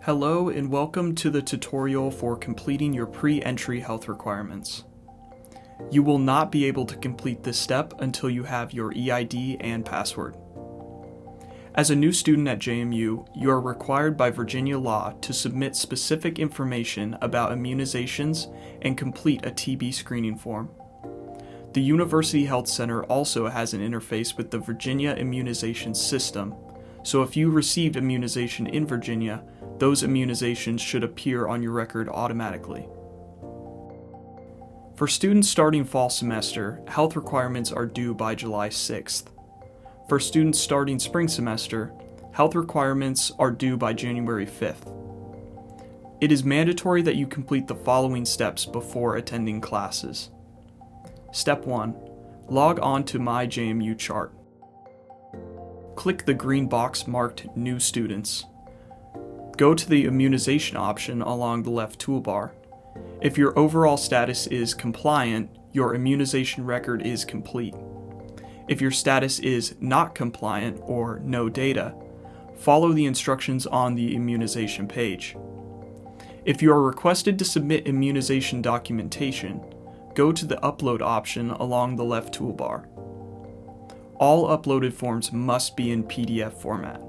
Hello and welcome to the tutorial for completing your pre-entry health requirements. You will not be able to complete this step until you have your EID and password. As a new student at JMU, you are required by Virginia law to submit specific information about immunizations and complete a TB screening form. The University Health Center also has an interface with the Virginia Immunization System, so if you received immunization in Virginia, those immunizations should appear on your record automatically. For students starting fall semester, health requirements are due by July 6th. For students starting spring semester, health requirements are due by January 5th. It is mandatory that you complete the following steps before attending classes. Step 1. Log on to MyJMU Chart. Click the green box marked New Students. Go to the immunization option along the left toolbar. If your overall status is compliant, your immunization record is complete. If your status is not compliant or no data, follow the instructions on the immunization page. If you are requested to submit immunization documentation, go to the Upload option along the left toolbar. All uploaded forms must be in PDF format.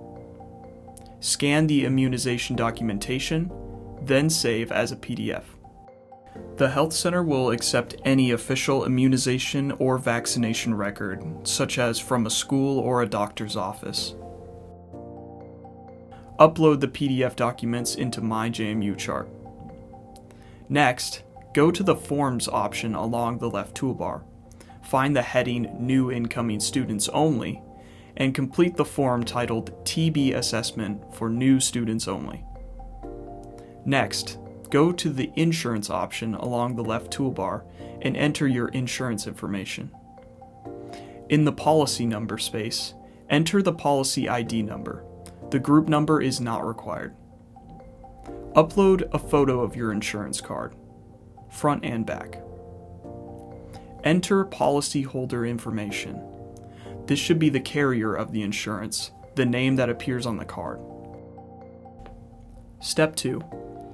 Scan the immunization documentation, then save as a PDF. The Health Center will accept any official immunization or vaccination record, such as from a school or a doctor's office. Upload the PDF documents into MyJMU Chart. Next, go to the Forms option along the left toolbar. Find the heading New Incoming Students Only, and complete the form titled TB Assessment for New Students Only. Next, go to the Insurance option along the left toolbar and enter your insurance information. In the Policy Number space, enter the Policy ID number. The group number is not required. Upload a photo of your insurance card, front and back. Enter policyholder information. This should be the carrier of the insurance, the name that appears on the card. Step 2.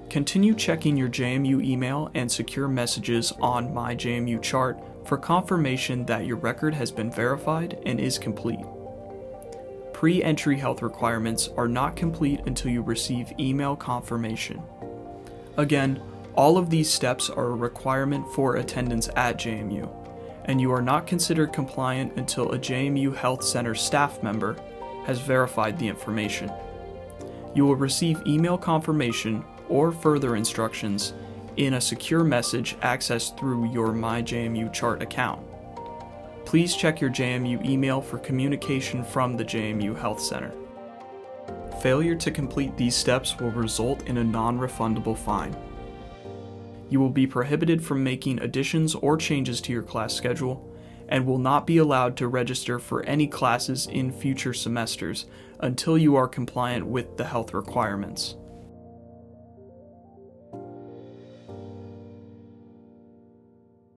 Continue checking your JMU email and secure messages on MyJMU Chart for confirmation that your record has been verified and is complete. Pre-entry health requirements are not complete until you receive email confirmation. Again, all of these steps are a requirement for attendance at JMU, and you are not considered compliant until a JMU Health Center staff member has verified the information. You will receive email confirmation or further instructions in a secure message accessed through your MyJMU Chart account. Please check your JMU email for communication from the JMU Health Center. Failure to complete these steps will result in a non-refundable fine. You will be prohibited from making additions or changes to your class schedule and will not be allowed to register for any classes in future semesters until you are compliant with the health requirements.